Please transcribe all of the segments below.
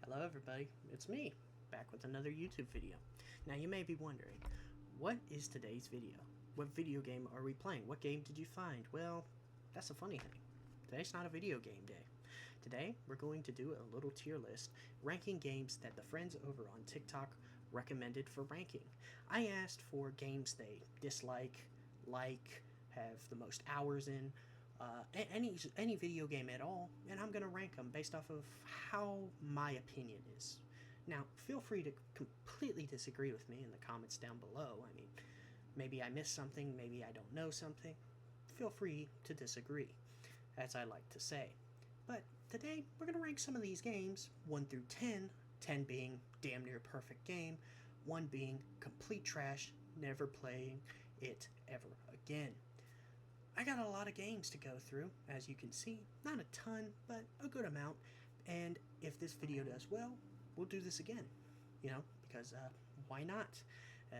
Hello everybody, it's me, back with another YouTube video. Now you may be wondering, what is today's video? What video game are we playing? What game did you find? Well, that's a funny thing. Today's not a video game day. Today, we're going to do a little tier list, ranking games that the friends over on TikTok recommended for ranking. I asked for games they dislike, have the most hours in, any video game at all, and I'm going to rank them based off of how my opinion is. Now, feel free to completely disagree with me in the comments down below. I mean, maybe I missed something, maybe I don't know something. Feel free to disagree, as I like to say. But today, we're going to rank some of these games 1 through 10, 10 being damn near perfect game, 1 being complete trash, never playing it ever again. I got a lot of games to go through, as you can see. Not a ton, but a good amount. And if this video does well, we'll do this again. Because why not?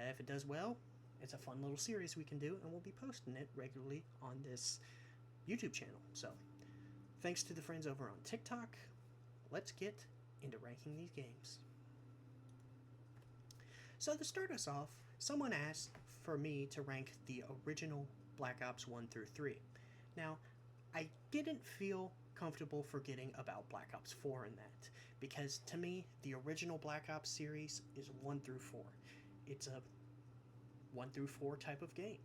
If it does well, it's a fun little series we can do, and we'll be posting it regularly on this YouTube channel. So, thanks to the friends over on TikTok, let's get into ranking these games. So to start us off, someone asked for me to rank the original Black Ops 1 through 3. Now, I didn't feel comfortable forgetting about Black Ops 4 in that, because to me, the original Black Ops series is 1 through 4. It's a 1 through 4 type of game.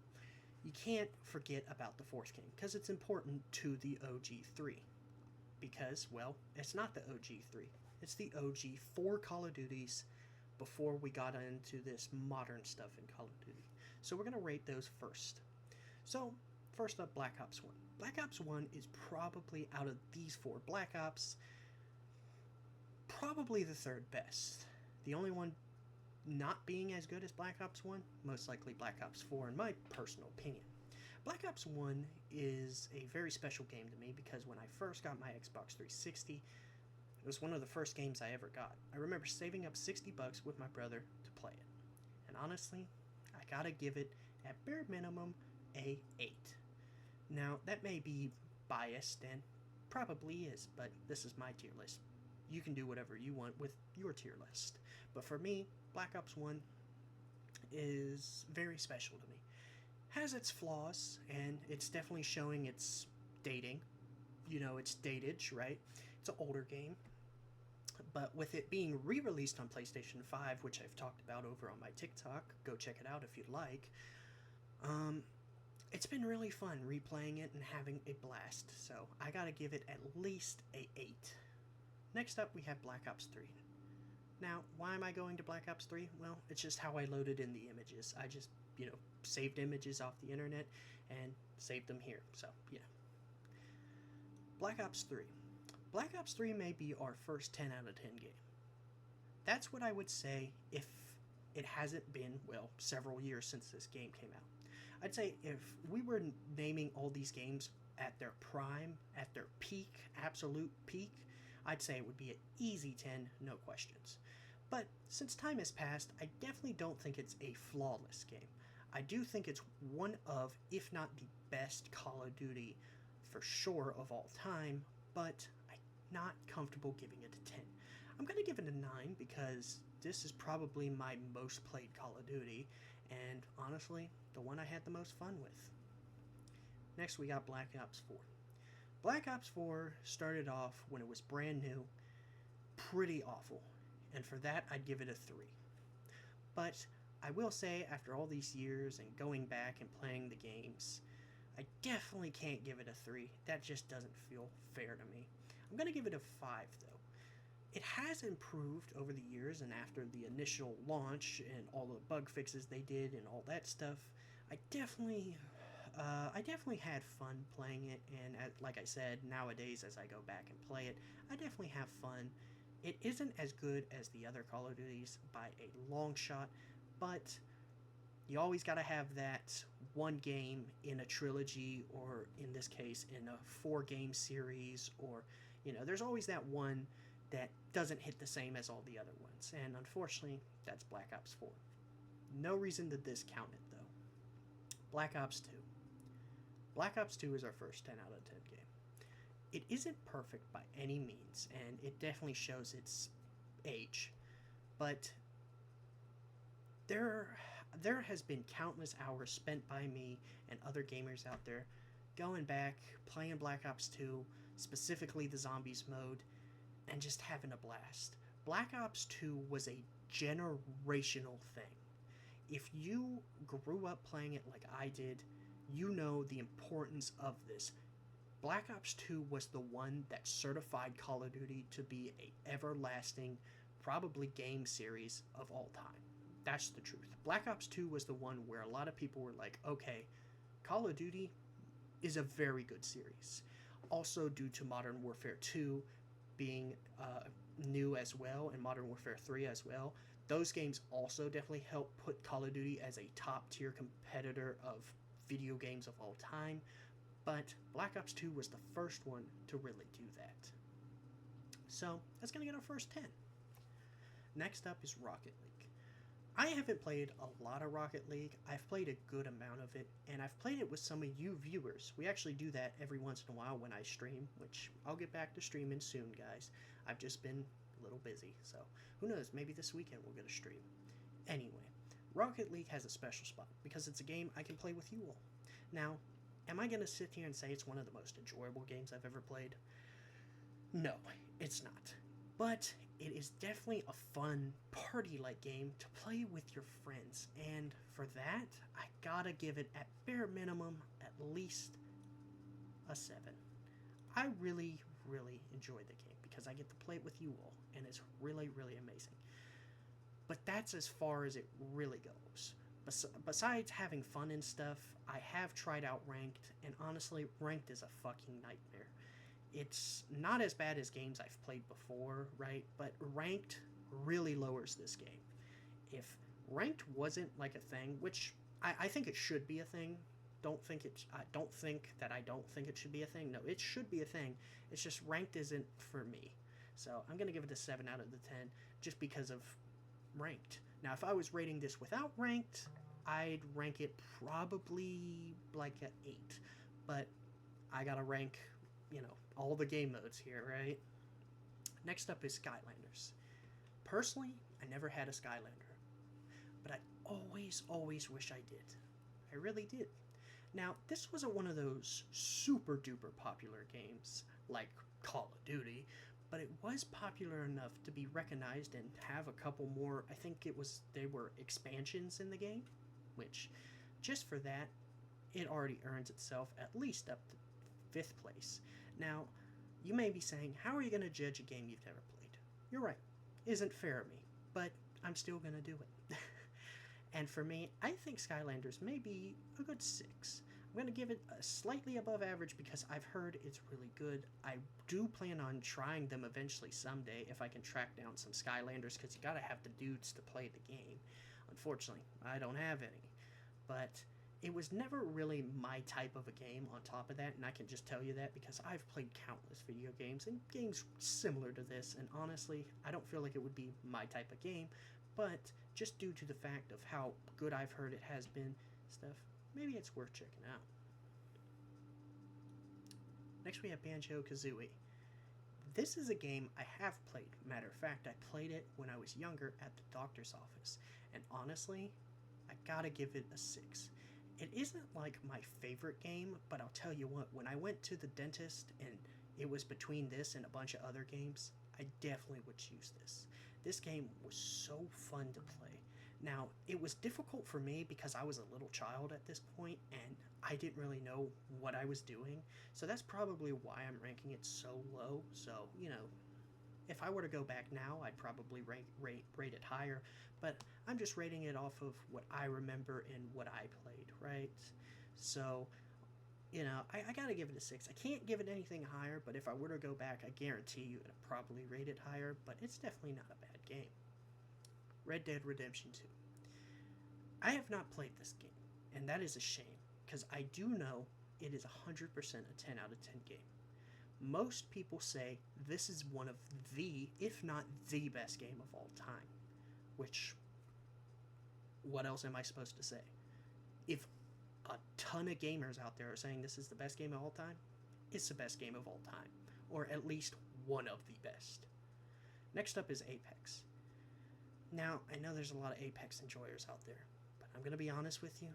You can't forget about the 4th game, because it's important to the OG 3. Because, well, it's not the OG 3. It's the OG 4 Call of Duties before we got into this modern stuff in Call of Duty. So we're going to rate those first. So, first up, Black Ops 1. Black Ops 1 is probably, out of these 4 Black Ops, probably the third best. The only one not being as good as Black Ops 1, most likely Black Ops 4 in my personal opinion. Black Ops 1 is a very special game to me because when I first got my Xbox 360, it was one of the first games I ever got. I remember saving up $60 with my brother to play it. And honestly, I gotta give it, at bare minimum, a 8. Now, that may be biased, and probably is, but this is my tier list. You can do whatever you want with your tier list. But for me, Black Ops 1 is very special to me. Has its flaws, and it's definitely showing its dating. It's dated, right? It's an older game. But with it being re-released on PlayStation 5, which I've talked about over on my TikTok, go check it out if you'd like, it's been really fun replaying it and having a blast, so I gotta give it at least a 8. Next up, we have Black Ops 3. Now, why am I going to Black Ops 3? Well, it's just how I loaded in the images. I just, saved images off the internet and saved them here, so, Black Ops 3. Black Ops 3 may be our first 10 out of 10 game. That's what I would say if it hasn't been, well, several years since this game came out. I'd say if we were naming all these games at their prime, at their peak, absolute peak, I'd say it would be an easy 10, no questions. But since time has passed, I definitely don't think it's a flawless game. I do think it's one of, if not the best Call of Duty for sure of all time, but I'm not comfortable giving it a 10. I'm going to give it a 9 because this is probably my most played Call of Duty, and honestly, the one I had the most fun with. Next, we got Black Ops 4. Black Ops 4 started off when it was brand new, pretty awful, and for that, I'd give it a 3. But I will say, after all these years and going back and playing the games, I definitely can't give it a 3. That just doesn't feel fair to me. I'm going to give it a 5, though. It has improved over the years, and after the initial launch and all the bug fixes they did and all that stuff, I definitely had fun playing it, and like I said, nowadays as I go back and play it, I definitely have fun. It isn't as good as the other Call of Duties by a long shot, but you always got to have that one game in a trilogy, or in this case, in a 4-game series, or, there's always that one that doesn't hit the same as all the other ones, and unfortunately, that's Black Ops 4. No reason to discount it, though. Black Ops 2. Black Ops 2 is our first 10 out of 10 game. It isn't perfect by any means, and it definitely shows its age. But there there has been countless hours spent by me and other gamers out there going back, playing Black Ops 2, specifically the zombies mode, and just having a blast. Black Ops 2 was a generational thing. If you grew up playing it like I did, you know the importance of this. Black Ops 2 was the one that certified Call of Duty to be a everlasting, probably game series of all time. That's the truth. Black Ops 2 was the one where a lot of people were like, okay, Call of Duty is a very good series. Also, due to Modern Warfare 2 being new as well, and Modern Warfare 3 as well, those games also definitely help put Call of Duty as a top tier competitor of video games of all time. But Black Ops 2 was the first one to really do that. So that's going to get our first 10. Next up is Rocket League. I haven't played a lot of Rocket League. I've played a good amount of it, and I've played it with some of you viewers. We actually do that every once in a while when I stream, which I'll get back to streaming soon, guys. I've just been a little busy, so who knows, maybe this weekend we'll get a stream. Anyway, Rocket League has a special spot because it's a game I can play with you all. Now, am I going to sit here and say it's one of the most enjoyable games I've ever played? No, it's not. But it is definitely a fun, party-like game to play with your friends. And for that, I gotta give it, at bare minimum, at least a 7. I really, really enjoy the game because I get to play it with you all. And it's really, really amazing. But that's as far as it really goes. Besides having fun and stuff, I have tried out Ranked, and honestly, Ranked is a fucking nightmare. It's not as bad as games I've played before, right? But Ranked really lowers this game. If Ranked wasn't like a thing, which I think it should be a thing. I don't think it should be a thing. No, it should be a thing. It's just Ranked isn't for me. So I'm gonna give it a 7 out of the 10 just because of Ranked. Now, if I was rating this without Ranked, I'd rank it probably like an 8. But I gotta rank, all the game modes here, right? Next up is Skylanders. Personally, I never had a Skylander, but I always wish I did. I really did. Now, this wasn't one of those super duper popular games like Call of Duty, but it was popular enough to be recognized and have a couple more. I think they were expansions in the game, which just for that, it already earns itself at least up to 5th place. Now, you may be saying, how are you going to judge a game you've never played? You're right. Isn't fair of me, but I'm still going to do it. And for me, I think Skylanders may be a good 6. I'm going to give it a slightly above average because I've heard it's really good. I do plan on trying them eventually someday if I can track down some Skylanders, because you got to have the dudes to play the game. Unfortunately, I don't have any. But it was never really my type of a game on top of that, and I can just tell you that because I've played countless video games and games similar to this, and honestly, I don't feel like it would be my type of game, but just due to the fact of how good I've heard it has been, stuff, maybe it's worth checking out. Next we have Banjo-Kazooie. This is a game I have played. Matter of fact, I played it when I was younger at the doctor's office, and honestly, I gotta give it a 6. It isn't like my favorite game, but I'll tell you what, when I went to the dentist and it was between this and a bunch of other games, I definitely would choose this. This game was so fun to play. Now, it was difficult for me because I was a little child at this point and I didn't really know what I was doing, so that's probably why I'm ranking it so low. So, if I were to go back now, I'd probably rate it higher, but I'm just rating it off of what I remember and what I played, right? So, I gotta give it a 6. I can't give it anything higher, but if I were to go back, I guarantee you I'd probably rate it higher, but it's definitely not a bad game. Red Dead Redemption 2. I have not played this game, and that is a shame, because I do know it is 100% a 10 out of 10 game. Most people say this is one of the, if not the best game of all time. Which, what else am I supposed to say? If a ton of gamers out there are saying this is the best game of all time, it's the best game of all time. Or at least one of the best. Next up is Apex. Now, I know there's a lot of Apex enjoyers out there, but I'm going to be honest with you.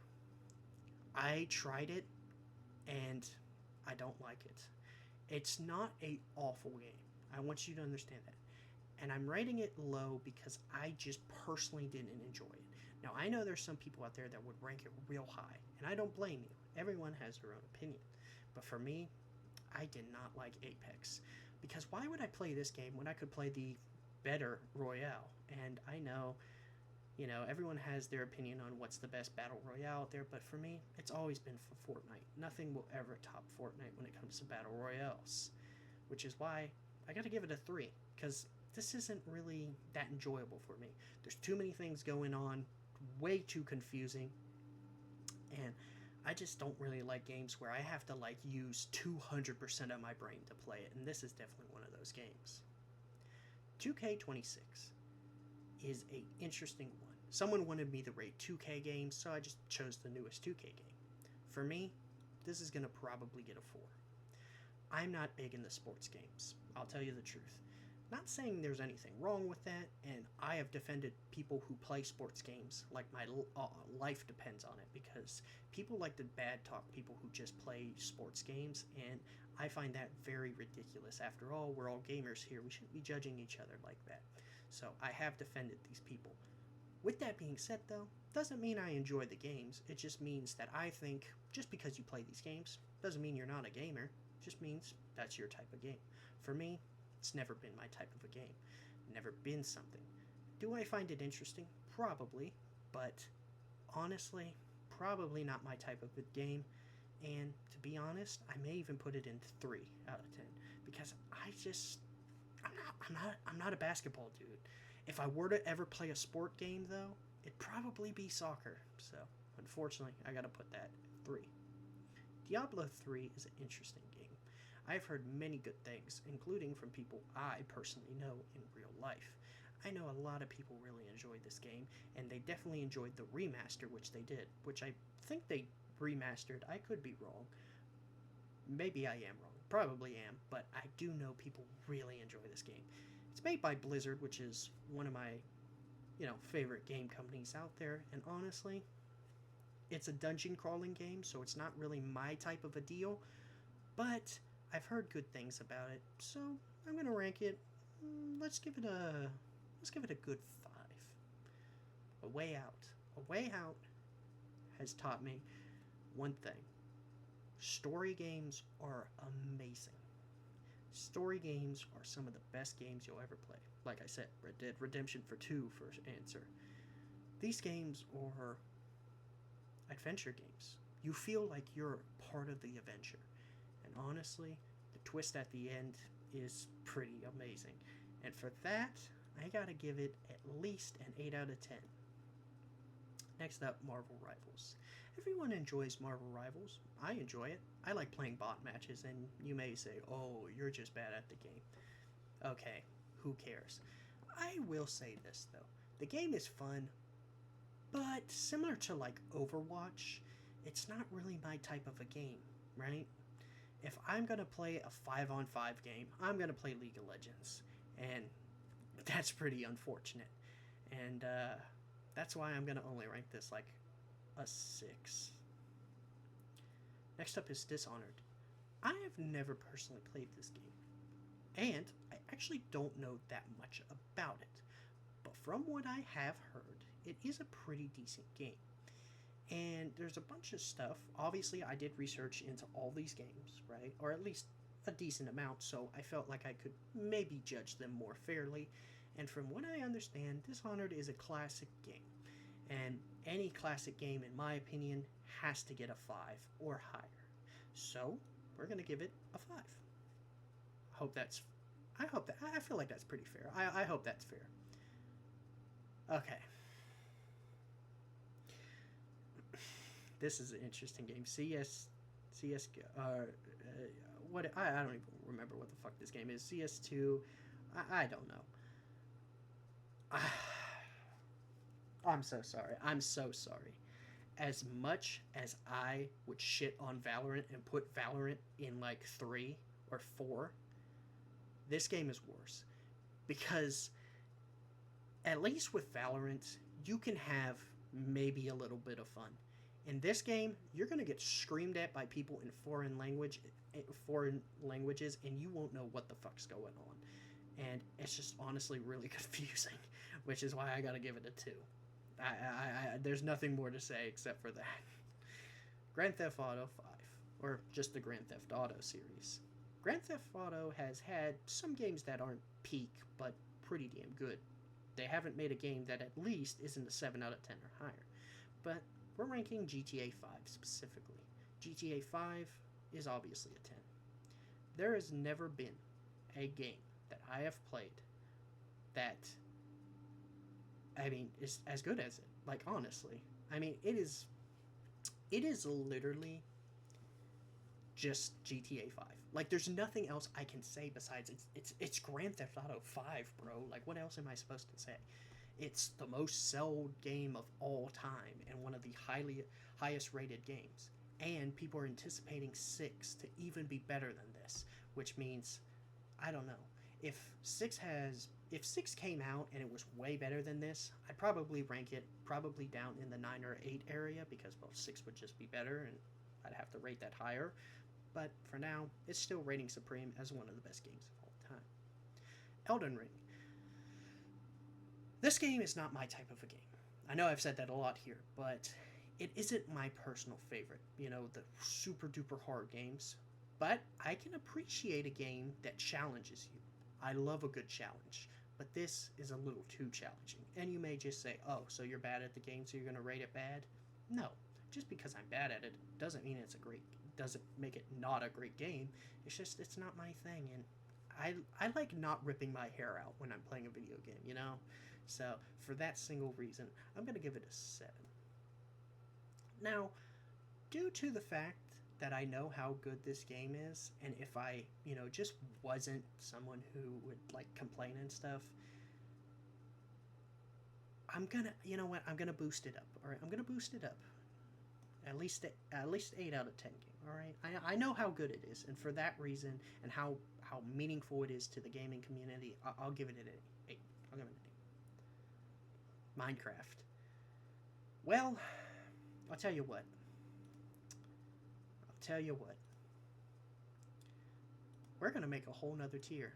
I tried it, and I don't like it. It's not a awful game. I want you to understand that. And I'm rating it low because I just personally didn't enjoy it. Now, I know there's some people out there that would rank it real high, and I don't blame you. Everyone has their own opinion. But for me, I did not like Apex. Because why would I play this game when I could play the better Royale? And I know, everyone has their opinion on what's the best Battle Royale out there, but for me, it's always been for Fortnite. Nothing will ever top Fortnite when it comes to Battle Royales. Which is why I gotta give it a 3, because this isn't really that enjoyable for me. There's too many things going on, way too confusing, and I just don't really like games where I have to use 200% of my brain to play it, and this is definitely one of those games. 2K26 is an interesting one. Someone wanted me to rate 2K games, so I just chose the newest 2K game. For me, this is going to probably get a 4. I'm not big into sports games, I'll tell you the truth. Not saying there's anything wrong with that, and I have defended people who play sports games like my life depends on it, because people like to bad talk people who just play sports games, and I find that very ridiculous. After all, we're all gamers here. We shouldn't be judging each other like that. So I have defended these people. With that being said, though, doesn't mean I enjoy the games. It just means that I think just because you play these games doesn't mean you're not a gamer. It just means that's your type of game. For me, it's never been my type of a game. Never been something. Do I find it interesting? Probably. But honestly, probably not my type of a game. And to be honest, I may even put it into 3 out of 10. Because I'm not a basketball dude. If I were to ever play a sport game, though, it'd probably be soccer. So, unfortunately, I gotta put that at 3. Diablo 3 is an interesting game. I've heard many good things, including from people I personally know in real life. I know a lot of people really enjoyed this game, and they definitely enjoyed the remaster, which they did, which I think they remastered. I could be wrong. Maybe I am wrong. Probably am, but I do know people really enjoy this game. It's made by Blizzard, which is one of my, favorite game companies out there, and honestly, it's a dungeon crawling game, so it's not really my type of a deal, but I've heard good things about it, so I'm gonna rank it. Let's give it a good 5. A Way Out. A Way Out has taught me one thing. Story games are amazing. Story games are some of the best games you'll ever play. Like I said, Red Dead Redemption for 2 for answer. These games are adventure games. You feel like you're part of the adventure. And honestly, the twist at the end is pretty amazing. And for that, I gotta give it at least an 8 out of 10. Next up, Marvel Rivals. Everyone enjoys Marvel Rivals. I enjoy it. I like playing bot matches, and you may say, oh, you're just bad at the game. Okay, who cares? I will say this, though. The game is fun, but similar to Overwatch, it's not really my type of a game, right? If I'm going to play a 5-on-5 game, I'm going to play League of Legends, and that's pretty unfortunate. And that's why I'm going to only rank this a 6. Next up is Dishonored. I have never personally played this game, and I actually don't know that much about it. But from what I have heard, it is a pretty decent game. And there's a bunch of stuff. Obviously, I did research into all these games, right? Or at least a decent amount, so I felt like I could maybe judge them more fairly. And from what I understand, Dishonored is a classic game. And any classic game, in my opinion, has to get a 5 or higher. So, we're going to give it a 5. I feel like that's pretty fair. I hope that's fair. Okay. This is an interesting game. I don't even remember what the fuck this game is. CS2, I don't know. I'm so sorry. I'm so sorry. As much as I would shit on Valorant and put Valorant in 3 or 4, this game is worse. because at least with Valorant, you can have maybe a little bit of fun. In this game, you're gonna get screamed at by people in foreign languages, and you won't know what the fuck's going on. And it's just honestly really confusing, which is why I gotta give it a 2. There's nothing more to say except for that. Grand Theft Auto 5, or just the Grand Theft Auto series. Grand Theft Auto has had some games that aren't peak, but pretty damn good. They haven't made a game that at least isn't a 7 out of 10 or higher. But we're ranking GTA 5 specifically. GTA 5 is obviously a 10. There has never been a game that I have played that, I mean, is as good as it. Like, honestly. I mean, it is literally just GTA 5. Like, there's nothing else I can say besides it's Grand Theft Auto 5, bro. Like, what else am I supposed to say? It's the most sold game of all time and one of the highest rated games. And people are anticipating 6 to even be better than this, which means, I don't know. If 6 came out and it was way better than this, I'd probably rank it probably down in the 9 or 8 area, because, well, 6 would just be better and I'd have to rate that higher. But for now, it's still rating supreme as one of the best games of all time. Elden Ring. This game is not my type of a game. I know I've said that a lot here, but it isn't my personal favorite. You know, the super duper hard games. But I can appreciate a game that challenges you. I love a good challenge. But this is a little too challenging. And you may just say, oh, so you're bad at the game, so you're going to rate it bad? No. Just because I'm bad at it doesn't mean doesn't make it not a great game. It's just, it's not my thing. And I like not ripping my hair out when I'm playing a video game, you know? So, for that single reason, I'm going to give it a 7. Now, due to the fact that I know how good this game is, and if I, just wasn't someone who would, complain and stuff, I'm gonna boost it up, alright? I'm gonna boost it up. At least 8 out of 10 game, alright? I know how good it is, and for that reason, and how meaningful it is to the gaming community, I'll give it an 8. I'll give it an 8. Minecraft. Well, I'll tell you what. We're going to make a whole nother tier.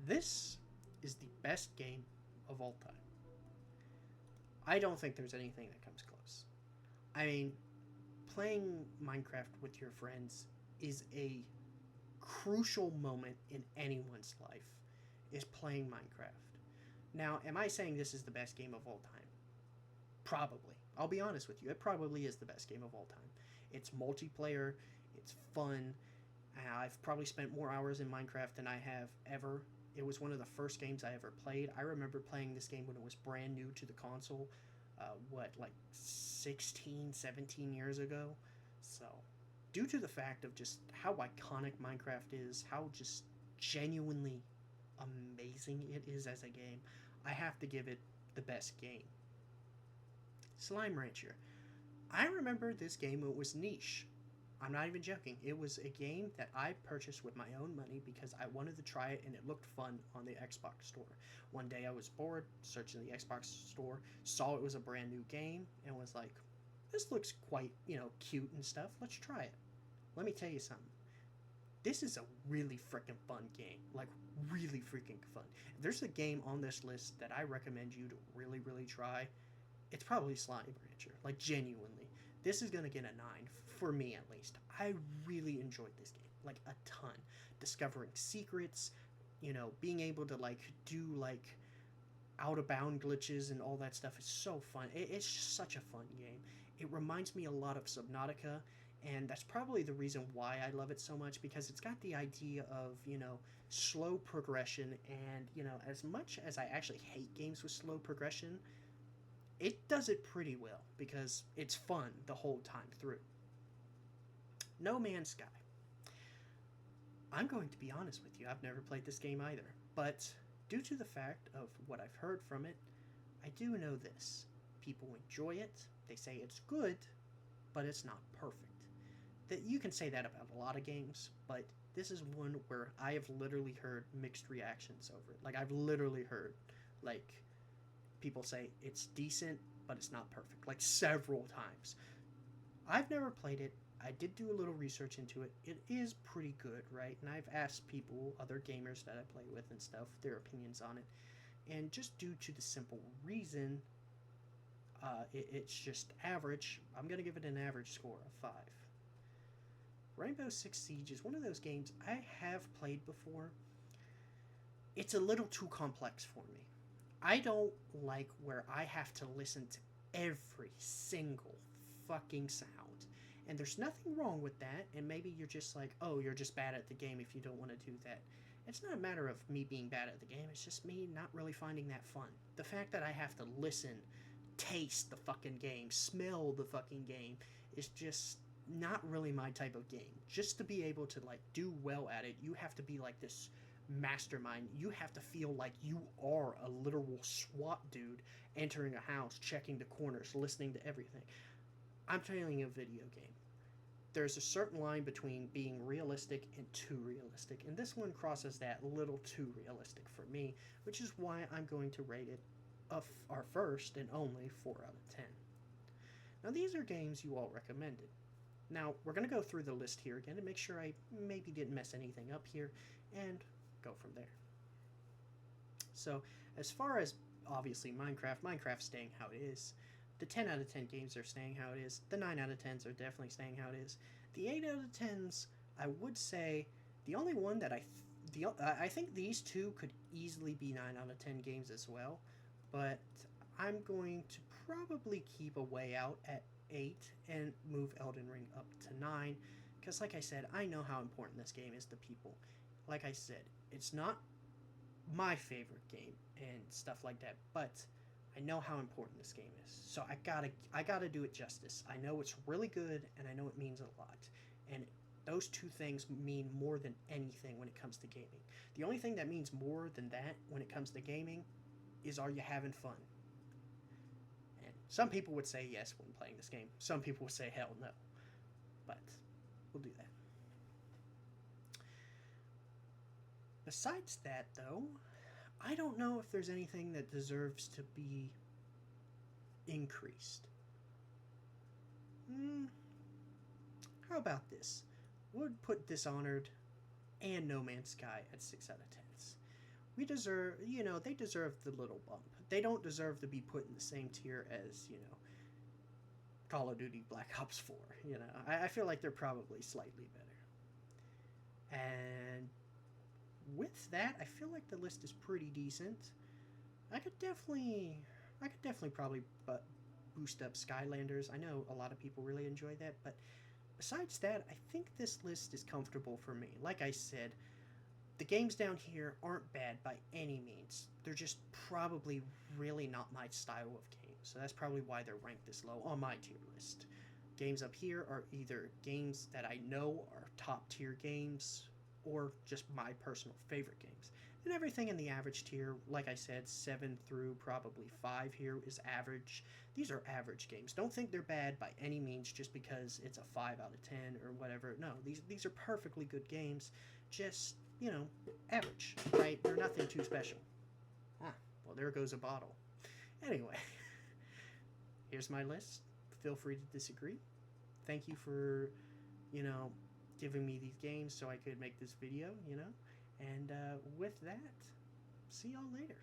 This is the best game of all time. I don't think there's anything that comes close. I mean, playing Minecraft with your friends is a crucial moment in anyone's life, is playing Minecraft. Now, am I saying this is the best game of all time? Probably. I'll be honest with you, it probably is the best game of all time. It's multiplayer, it's fun. I've probably spent more hours in Minecraft than I have ever. It was one of the first games I ever played. I remember playing this game when it was brand new to the console, 16, 17 years ago. So, due to the fact of just how iconic Minecraft is, how just genuinely amazing it is as a game, I have to give it the best game. Slime Rancher. I remember this game, it was niche. I'm not even joking. It was a game that I purchased with my own money because I wanted to try it and it looked fun on the Xbox store. One day I was bored, searching the Xbox store, saw it was a brand new game, and was like, this looks quite, cute and stuff. Let's try it. Let me tell you something. This is a really freaking fun game. Like, really freaking fun. If there's a game on this list that I recommend you to really, really try, it's probably Slime Rancher. Like, genuinely. This is going to get a 9, for me at least. I really enjoyed this game. Like, a ton. Discovering secrets, being able to, do, out-of-bound glitches and all that stuff is so fun. It's just such a fun game. It reminds me a lot of Subnautica, and that's probably the reason why I love it so much, because it's got the idea of, slow progression, and, as much as I actually hate games with slow progression, it does it pretty well, because it's fun the whole time through. No Man's Sky. I'm going to be honest with you, I've never played this game either, but due to the fact of what I've heard from it, I do know this. People enjoy it, they say it's good, but it's not perfect. that you can say that about a lot of games, but this is one where I have literally heard mixed reactions over it. Like, I've literally heard, like, people say it's decent, but it's not perfect, like, several times. I've never played it. I did do a little research into it. It is pretty good, right? And I've asked people, other gamers that I play with and stuff, their opinions on it. And just due to the simple reason it's just average, I'm going to give it an average score of 5. Rainbow Six Siege is one of those games I have played before. It's a little too complex for me. I don't like where I have to listen to every single fucking sound. And there's nothing wrong with that, and maybe you're just like, oh, you're just bad at the game if you don't want to do that. It's not a matter of me being bad at the game, it's just me not really finding that fun. The fact that I have to listen, taste the fucking game, smell the fucking game, is just not really my type of game. Just to be able to, like, do well at it, you have to be like this mastermind. You have to feel like you are a literal SWAT dude entering a house, checking the corners, listening to everything. I'm playing a video game. There's a certain line between being realistic and too realistic, and this one crosses that a little too realistic for me, which is why I'm going to rate it our first and only 4 out of 10. Now, these are games you all recommended. Now, we're going to go through the list here again and make sure I maybe didn't mess anything up here, and go from there. So, as far as, obviously, Minecraft's staying how it is. The 10 out of 10 games are staying how it is. The 9 out of 10s are definitely staying how it is. The 8 out of 10s, I would say, the only one that I think these two could easily be 9 out of 10 games as well, but I'm going to probably keep a way out at 8 and move Elden Ring up to 9, because like I said, I know how important this game is to people. Like I said, it's not my favorite game and stuff like that, but I know how important this game is, so I gotta do it justice. I know it's really good, and I know it means a lot, and those two things mean more than anything when it comes to gaming. The only thing that means more than that when it comes to gaming is, are you having fun? And some people would say yes when playing this game. Some people would say hell no, but we'll do that. Besides that, though, I don't know if there's anything that deserves to be increased. How about this? Would put Dishonored and No Man's Sky at 6 out of 10s. We deserve, they deserve the little bump. They don't deserve to be put in the same tier as, Call of Duty Black Ops 4. I feel like they're probably slightly better. And with that, I feel like the list is pretty decent. I could definitely probably boost up Skylanders. I know a lot of people really enjoy that, but besides that, I think this list is comfortable for me. Like I said, the games down here aren't bad by any means. They're just probably really not my style of game, so that's probably why they're ranked this low on my tier list. Games up here are either games that I know are top tier games, or just my personal favorite games. And everything in the average tier, like I said, 7 through probably 5 here is average. These are average games. Don't think they're bad by any means just because it's a 5 out of 10 or whatever. No, these are perfectly good games, just, average, right? They're nothing too special. Well, there goes a bottle. Anyway, here's my list. Feel free to disagree. Thank you for, giving me these games so I could make this video, and with that, see y'all later.